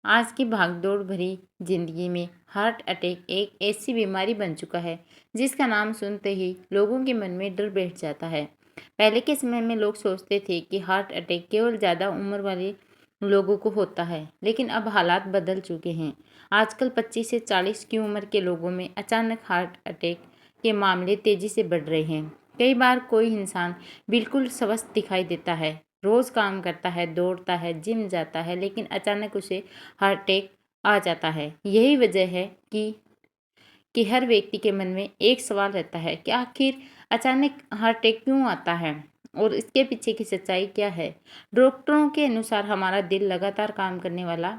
आज की भागदौड़ भरी जिंदगी में हार्ट अटैक एक ऐसी बीमारी बन चुका है जिसका नाम सुनते ही लोगों के मन में डर बैठ जाता है। पहले के समय में लोग सोचते थे कि हार्ट अटैक केवल ज़्यादा उम्र वाले लोगों को होता है, लेकिन अब हालात बदल चुके हैं। आजकल 25 से 40 की उम्र के लोगों में अचानक हार्ट अटैक के मामले तेजी से बढ़ रहे हैं। कई बार कोई इंसान बिल्कुल स्वस्थ दिखाई देता है, रोज काम करता है, दौड़ता है, जिम जाता है, लेकिन अचानक उसे हार्ट अटैक आ जाता है। यही वजह है कि हर व्यक्ति के मन में एक सवाल रहता है कि आखिर अचानक हार्ट अटैक क्यों आता है और इसके पीछे की सच्चाई क्या है। डॉक्टरों के अनुसार हमारा दिल लगातार काम करने वाला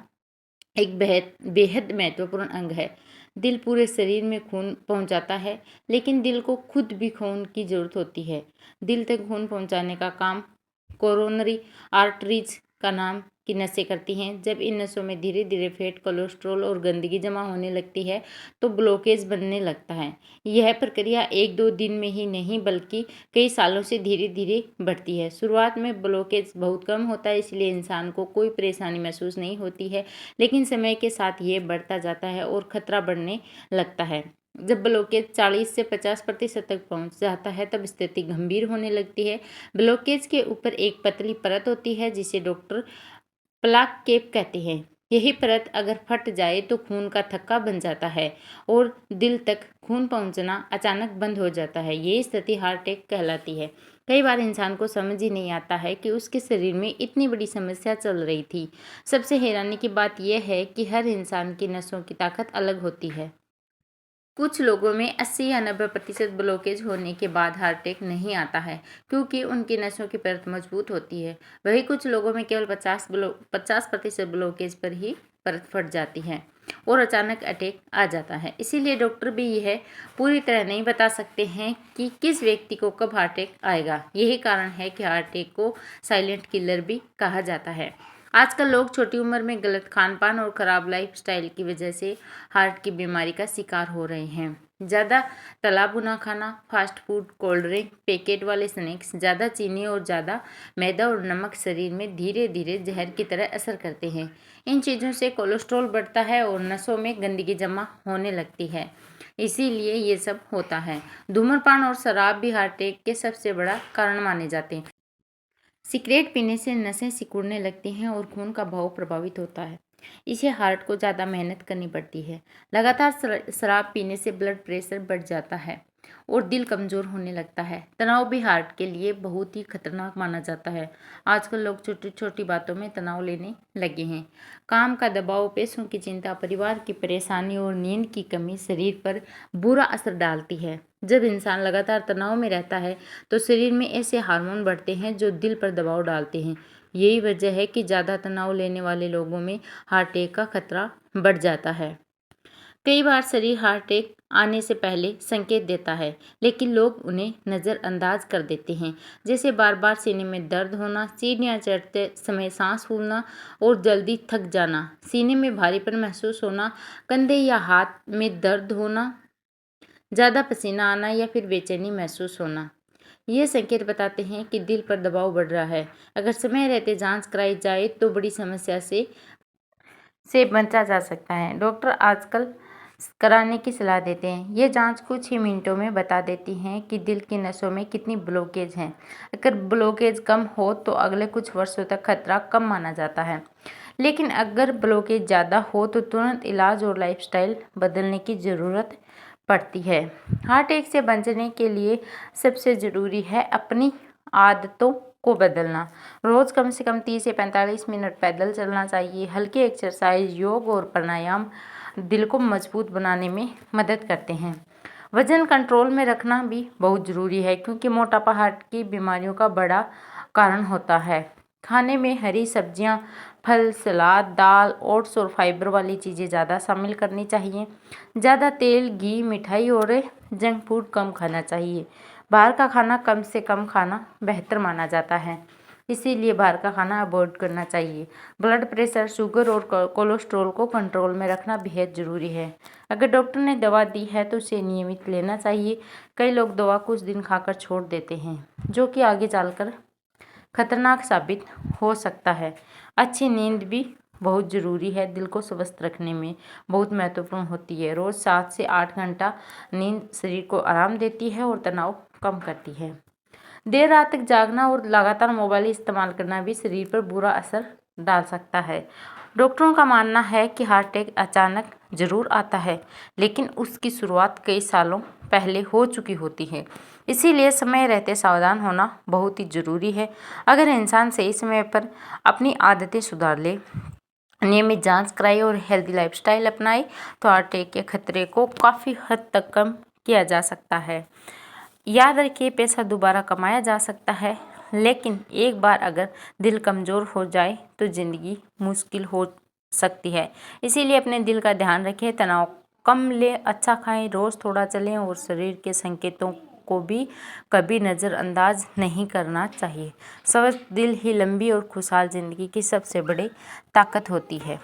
एक बेहद बेहद महत्वपूर्ण अंग है। दिल पूरे शरीर में खून पहुंचाता है, लेकिन दिल को खुद भी खून की जरूरत होती है। दिल तक खून पहुंचाने का काम कोरोनरी आर्टरीज का नाम की नसें करती हैं। जब इन नसों में धीरे धीरे फैट, कोलेस्ट्रॉल और गंदगी जमा होने लगती है तो ब्लॉकेज बनने लगता है। यह प्रक्रिया एक दो दिन में ही नहीं बल्कि कई सालों से धीरे धीरे बढ़ती है। शुरुआत में ब्लॉकेज बहुत कम होता है, इसलिए इंसान को कोई परेशानी महसूस नहीं होती है, लेकिन समय के साथ ये बढ़ता जाता है और खतरा बढ़ने लगता है। जब ब्लॉकेज 40 से 50% तक पहुंच जाता है तब स्थिति गंभीर होने लगती है। ब्लॉकेज के ऊपर एक पतली परत होती है जिसे डॉक्टर प्लाक केप कहते हैं। यही परत अगर फट जाए तो खून का थक्का बन जाता है और दिल तक खून पहुंचना अचानक बंद हो जाता है। ये स्थिति हार्ट अटैक कहलाती है। कई बार इंसान को समझ ही नहीं आता है कि उसके शरीर में इतनी बड़ी समस्या चल रही थी। सबसे हैरानी की बात यह है कि हर इंसान की नसों की ताकत अलग होती है। कुछ लोगों में 80 या 90% ब्लॉकेज होने के बाद हार्ट अटैक नहीं आता है, क्योंकि उनकी नसों की परत मजबूत होती है। वहीं कुछ लोगों में केवल 50% ब्लॉकेज पर ही परत फट जाती है और अचानक अटैक आ जाता है। इसीलिए डॉक्टर भी यह पूरी तरह नहीं बता सकते हैं कि किस व्यक्ति को कब हार्ट अटैक आएगा। यही कारण है कि हार्ट अटैक को साइलेंट किलर भी कहा जाता है। आजकल लोग छोटी उम्र में गलत खान-पान और खराब लाइफस्टाइल की वजह से हार्ट की बीमारी का शिकार हो रहे हैं। ज़्यादा तला भुना खाना, fast food, cold drink, packet वाले स्नैक्स, ज़्यादा चीनी और ज़्यादा मैदा और नमक शरीर में धीरे धीरे जहर की तरह असर करते हैं। इन चीज़ों से कोलेस्ट्रॉल बढ़ता है और नसों में गंदगी जमा होने लगती है। इसीलिए ये सब होता है। धूम्रपान और शराब भी हार्ट अटैक के सबसे बड़ा कारण माने जाते हैं। सिगरेट पीने से नसें सिकुड़ने लगती हैं और खून का बहाव प्रभावित होता है। इसे हार्ट को ज़्यादा मेहनत करनी पड़ती है। लगातार शराब पीने से ब्लड प्रेशर बढ़ जाता है और दिल कमज़ोर होने लगता है। तनाव भी हार्ट के लिए बहुत ही खतरनाक माना जाता है। आजकल लोग छोटी छोटी बातों में तनाव लेने लगे हैं। काम का दबाव, पैसों की चिंता, परिवार की परेशानी और नींद की कमी शरीर पर बुरा असर डालती है। जब इंसान लगातार तनाव में रहता है तो शरीर में ऐसे हार्मोन बढ़ते हैं जो दिल पर दबाव डालते हैं। यही वजह है कि ज़्यादा तनाव लेने वाले लोगों में हार्ट अटैक का खतरा बढ़ जाता है। कई बार शरीर हार्ट अटैक आने से पहले संकेत देता है, लेकिन लोग उन्हें नज़रअंदाज कर देते हैं, जैसे बार बार सीने में दर्द होना, सीढ़ियाँ चढ़ते समय सांस फूलना और जल्दी थक जाना, सीने में भारीपन महसूस होना, कंधे या हाथ में दर्द होना, ज़्यादा पसीना आना या फिर बेचैनी महसूस होना। ये संकेत बताते हैं कि दिल पर दबाव बढ़ रहा है। अगर समय रहते जांच कराई जाए तो बड़ी समस्या से बचा जा सकता है। डॉक्टर आजकल कराने की सलाह देते हैं। ये जांच कुछ ही मिनटों में बता देती हैं कि दिल की नसों में कितनी ब्लॉकेज हैं। अगर ब्लॉकेज कम हो तो अगले कुछ वर्षों तक खतरा कम माना जाता है, लेकिन अगर ब्लॉकेज ज़्यादा हो तो तुरंत इलाज और लाइफस्टाइल बदलने की ज़रूरत पड़ती है। हार्ट अटैक से बचने के लिए सबसे ज़रूरी है अपनी आदतों को बदलना। रोज़ कम से कम 30 से 45 मिनट पैदल चलना चाहिए। हल्की एक्सरसाइज, योग और प्राणायाम दिल को मजबूत बनाने में मदद करते हैं। वजन कंट्रोल में रखना भी बहुत ज़रूरी है, क्योंकि मोटापा हार्ट की बीमारियों का बड़ा कारण होता है। खाने में हरी सब्जियां, फल, सलाद, दाल, ओट्स और फाइबर वाली चीज़ें ज़्यादा शामिल करनी चाहिए। ज़्यादा तेल, घी, मिठाई और जंक फूड कम खाना चाहिए। बाहर का खाना कम से कम खाना बेहतर माना जाता है, इसीलिए बाहर का खाना अवॉइड करना चाहिए। ब्लड प्रेशर, शुगर और कोलेस्ट्रॉल को कंट्रोल में रखना बेहद ज़रूरी है। अगर डॉक्टर ने दवा दी है तो उसे नियमित लेना चाहिए। कई लोग दवा कुछ दिन खाकर छोड़ देते हैं, जो कि आगे चलकर खतरनाक साबित हो सकता है। अच्छी नींद भी बहुत ज़रूरी है। दिल को स्वस्थ रखने में बहुत महत्वपूर्ण होती है। रोज़ 7 से 8 घंटा नींद शरीर को आराम देती है और तनाव कम करती है। देर रात तक जागना और लगातार मोबाइल इस्तेमाल करना भी शरीर पर बुरा असर डाल सकता है। डॉक्टरों का मानना है कि हार्ट अटैक अचानक जरूर आता है, लेकिन उसकी शुरुआत कई सालों पहले हो चुकी होती है। इसीलिए समय रहते सावधान होना बहुत ही ज़रूरी है। अगर इंसान सही समय पर अपनी आदतें सुधार ले, नियमित जांच कराए और हेल्दी लाइफस्टाइल अपनाए, तो हार्ट अटैक के खतरे को काफ़ी हद तक कम किया जा सकता है। याद रखिए, पैसा दोबारा कमाया जा सकता है, लेकिन एक बार अगर दिल कमज़ोर हो जाए तो ज़िंदगी मुश्किल हो सकती है। इसीलिए अपने दिल का ध्यान रखें, तनाव कम लें, अच्छा खाएं, रोज़ थोड़ा चलें और शरीर के संकेतों को भी कभी नज़रअंदाज नहीं करना चाहिए। स्वस्थ दिल ही लंबी और खुशहाल ज़िंदगी की सबसे बड़ी ताकत होती है।